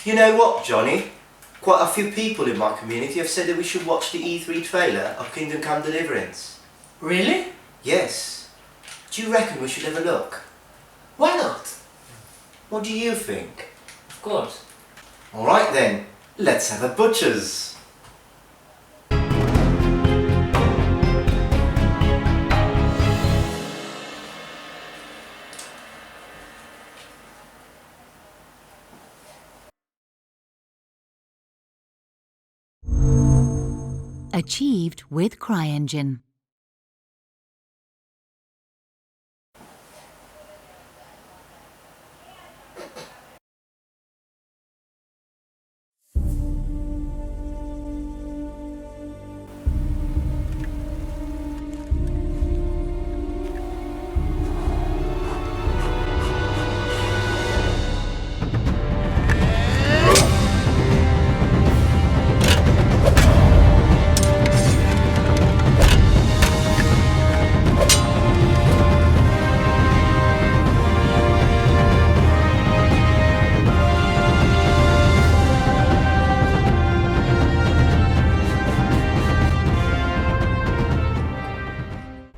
You know what, Johnny? Quite a few people in my community have said that we should watch the E3 trailer of Kingdom Come Deliverance. Really? Yes. Do you reckon we should have a look? Why not? What do you think? Of course. Alright then, let's have a butcher's. Achieved with CryEngine.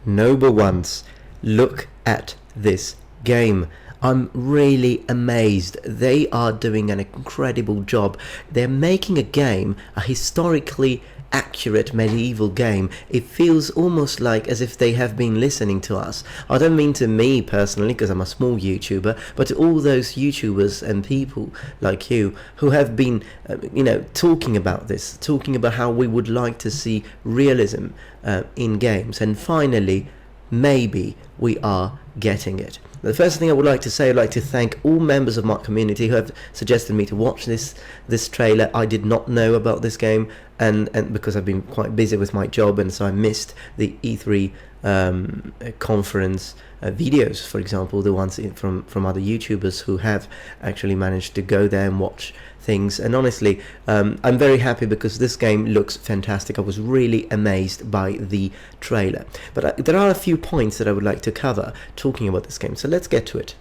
Noble ones, look at this game. I'm really amazed. They are doing an incredible job. They're making a game, a historically accurate medieval game. It feels almost like as if they have been listening to us. I don't mean to me personally, because I'm a small YouTuber, but to all those YouTubers and people like you who have been talking about this, talking about how we would like to see realism in games, and finally maybe we are getting it. The first thing I would like to say, I'd like to thank all members of my community who have suggested me to watch this trailer. I did not know about this game, and because I've been quite busy with my job, and so I missed the E3 conference videos, for example, the ones from other YouTubers who have actually managed to go there and watch things. And honestly, I'm very happy because this game looks fantastic. I was really amazed by the trailer. But there are a few points that I would like to cover talking about this game, so let's get to it.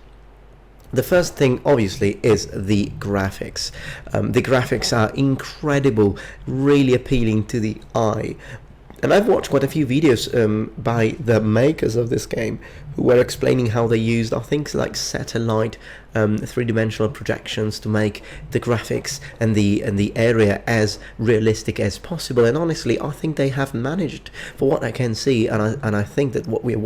The first thing, obviously, is the graphics. The graphics are incredible, really appealing to the eye. And I've watched quite a few videos by the makers of this game who were explaining how they used, I think, like satellite three-dimensional projections to make the graphics and the area as realistic as possible. And honestly, I think they have managed, for what I can see, and I think that what we're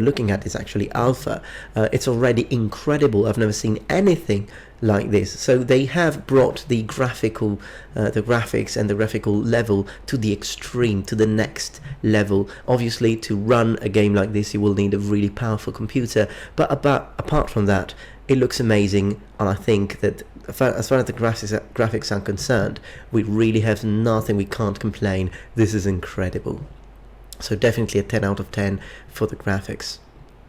looking at is actually alpha. It's already incredible. I've never seen anything like this. So they have brought the graphics and the graphical level to the extreme, to the next level. Obviously, to run a game like this, you will need a really powerful computer, but apart from that, it looks amazing. And I think that as far as the graphics are concerned, we really have nothing, we can't complain. This is incredible. So definitely a 10 out of 10 for the graphics.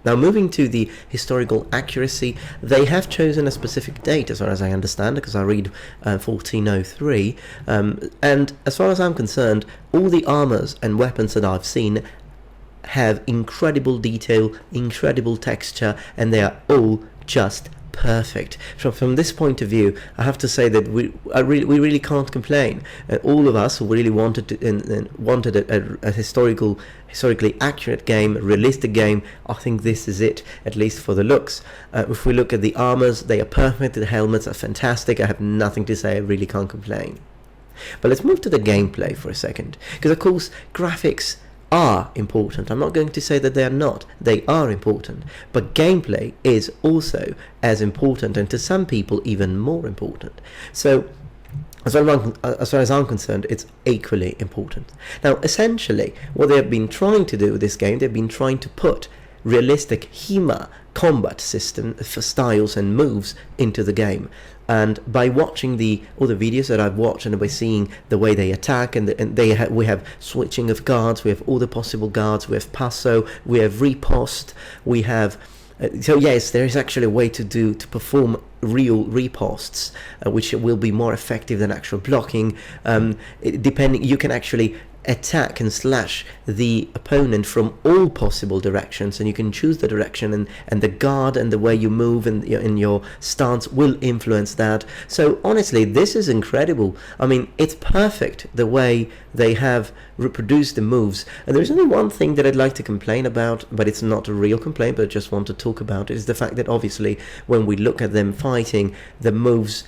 Now, moving to the historical accuracy, they have chosen a specific date, as far as I understand, because I read 1403, and as far as I'm concerned, all the armors and weapons that I've seen have incredible detail, incredible texture, and they are all just perfect. From this point of view, I have to say that we really can't complain. All of us who really wanted a historically accurate game, a realistic game, I think this is it, at least for the looks. If we look at the armors, they are perfect. The helmets are fantastic. I have nothing to say. I really can't complain. But let's move to the gameplay for a second, because of course graphics are important. I'm not going to say that they are not. They are important. But gameplay is also as important, and to some people even more important. So as far as I'm concerned, it's equally important. Now, essentially, what they have been trying to do with this game, they've been trying to put realistic Hema combat system for styles and moves into the game. And by watching all the videos that I've watched, and by seeing the way they attack, and we have switching of guards, we have all the possible guards, we have passo, we have riposte, we have so yes, there is actually a way to perform real ripostes, which will be more effective than actual blocking. Depending, you can actually attack and slash the opponent from all possible directions, and you can choose the direction, and the guard and the way you move and in your stance will influence that. So honestly, this is incredible. I mean, it's perfect the way they have reproduced the moves. And there's only one thing that I'd like to complain about, but it's not a real complaint, but I just want to talk about it, is the fact that obviously when we look at them fighting, the moves,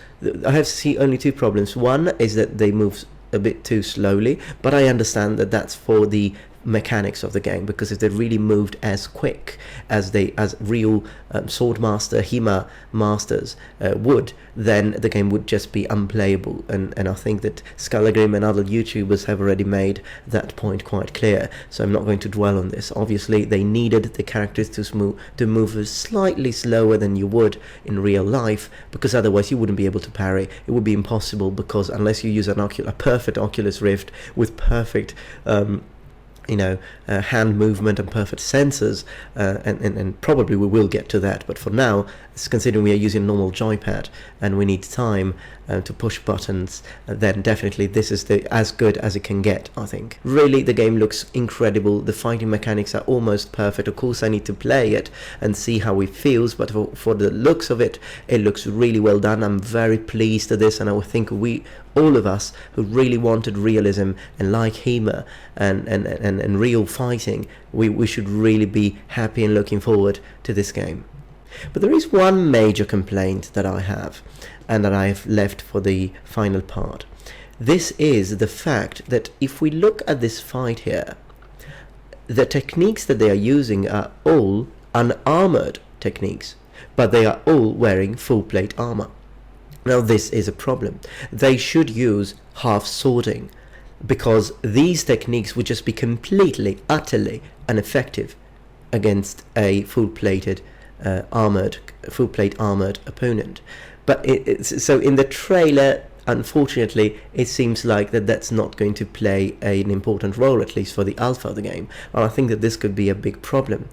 I have seen only two problems. One is that they move a bit too slowly, but I understand that that's for the mechanics of the game, because if they really moved as quick as real swordmaster Hema masters would, then the game would just be unplayable, and I think that Skylargrim and other YouTubers have already made that point quite clear, so I'm not going to dwell on this. Obviously they needed the characters to move slightly slower than you would in real life, because otherwise you wouldn't be able to parry. It would be impossible, because unless you use a perfect Oculus Rift with perfect hand movement and perfect sensors, and probably we will get to that, but for now, considering we are using a normal joypad and we need time to push buttons, then definitely this is as good as it can get, I think. Really, the game looks incredible. The fighting mechanics are almost perfect. Of course, I need to play it and see how it feels, but for the looks of it, it looks really well done. I'm very pleased with this, and I think all of us who really wanted realism and like Hema and real fighting, we should really be happy and looking forward to this game. But there is one major complaint that I have, and that I have left for the final part. This is the fact that if we look at this fight here, the techniques that they are using are all unarmored techniques, but they are all wearing full plate armor. Now this is a problem. They should use half swording, because these techniques would just be completely, utterly ineffective against a full plate armored opponent. But so in the trailer, unfortunately, it seems like that's not going to play an important role, at least for the alpha of the game. And I think that this could be a big problem.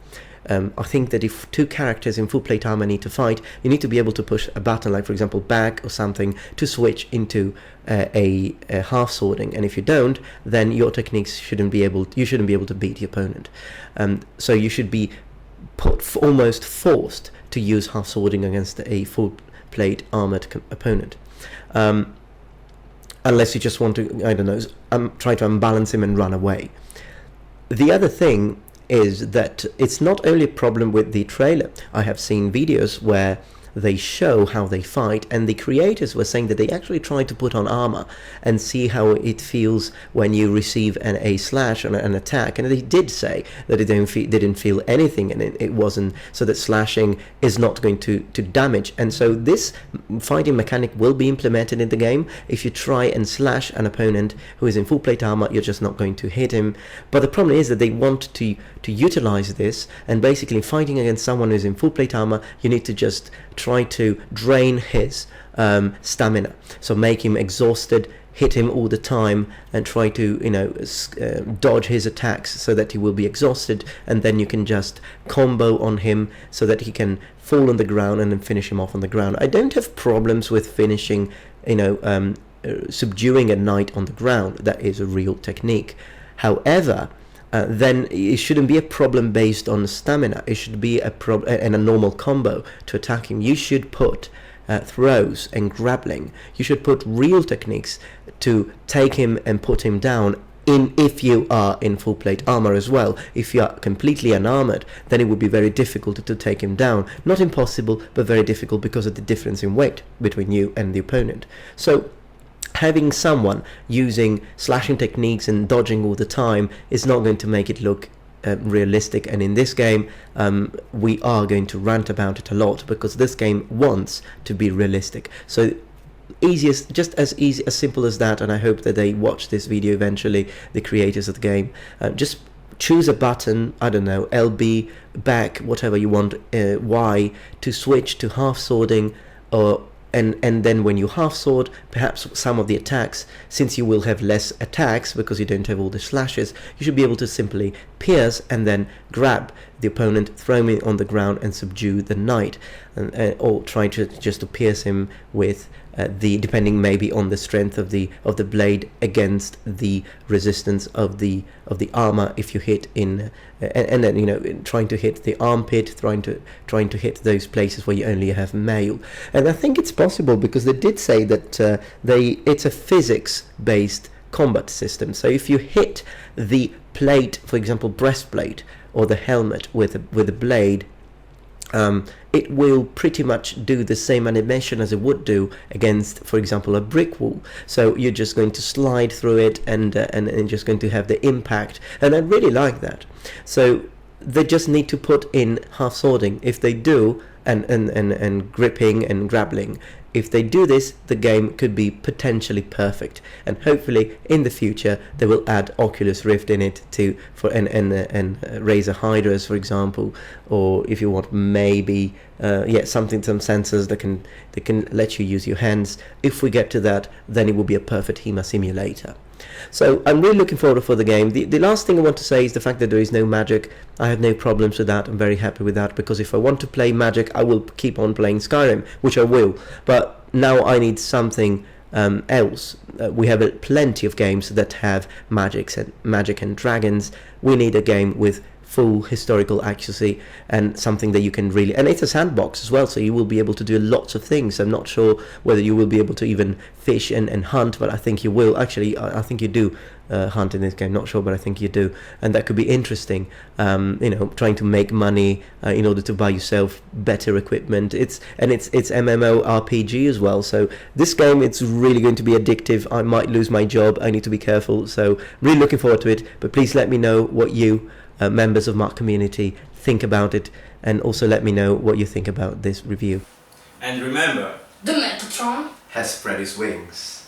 I think that if two characters in full plate armor need to fight, you need to be able to push a button, like for example back or something, to switch into a half swording. And if you don't, then your techniques shouldn't be able to beat the opponent. So you should be almost forced to use half swording against a full plate armored opponent, unless you just want to, I don't know, try to unbalance him and run away. The other thing is that it's not only a problem with the trailer. I have seen videos where they show how they fight, and the creators were saying that they actually tried to put on armor and see how it feels when you receive a slash on an attack, and they did say that it didn't feel anything, and it wasn't, so that slashing is not going to damage. And so this fighting mechanic will be implemented in the game. If you try and slash an opponent who is in full plate armor, you're just not going to hit him. But the problem is that they want to utilize this, and basically fighting against someone who's in full plate armor, you need to just try to drain his stamina, so make him exhausted, hit him all the time, and try to dodge his attacks so that he will be exhausted, and then you can just combo on him so that he can fall on the ground and then finish him off on the ground. I don't have problems with finishing, subduing a knight on the ground. That is a real technique. However, then it shouldn't be a problem based on stamina. It should be a normal combo to attack him. You should put throws and grappling. You should put real techniques to take him and put him down, if you are in full plate armor as well. If you are completely unarmored, then it would be very difficult to take him down. Not impossible, but very difficult because of the difference in weight between you and the opponent. So having someone using slashing techniques and dodging all the time is not going to make it look realistic. And in this game, we are going to rant about it a lot, because this game wants to be realistic. So just as simple as that. And I hope that they watch this video eventually, the creators of the game. Just choose a button, I don't know, LB, back, whatever you want, Y, to switch to half swording, and then when you half sword, perhaps some of the attacks, since you will have less attacks because you don't have all the slashes, you should be able to simply pierce and then grab the opponent, throw him on the ground and subdue the knight, or try to just to pierce him with depending maybe on the strength of the blade against the resistance of the armor. If you hit in and then trying to hit the armpit, trying to hit those places where you only have mail. And I think it's possible because they did say that it's a physics based combat system. So if you hit the plate, for example breastplate or the helmet with a blade, it will pretty much do the same animation as it would do against, for example, a brick wall. So you're just going to slide through it and just going to have the impact. And I really like that. So they just need to put in half swording. If they do, and gripping and grappling. If they do this, the game could be potentially perfect, and hopefully in the future they will add Oculus Rift in it and Razer Hydras, for example, or if you want maybe some sensors that can let you use your hands. If we get to that, then it will be a perfect Hema simulator. So I'm really looking forward for the game. The last thing I want to say is the fact that there is no magic. I have no problems with that. I'm very happy with that, because if I want to play magic, I will keep on playing Skyrim, which I will. But now I need something else. We have plenty of games that have magic and dragons. We need a game with full historical accuracy and something that you can really, and it's a sandbox as well, so you will be able to do lots of things. I'm not sure whether you will be able to even fish and hunt, but I think you will. Actually, I think you do hunt in this game, not sure, but I think you do, and that could be interesting. Trying to make money in order to buy yourself better equipment. It's MMORPG as well, so this game, it's really going to be addictive. I might lose my job, I need to be careful, so really looking forward to it. But please let me know what you members of my community think about it, and also let me know what you think about this review. And remember, the Metatron has spread his wings.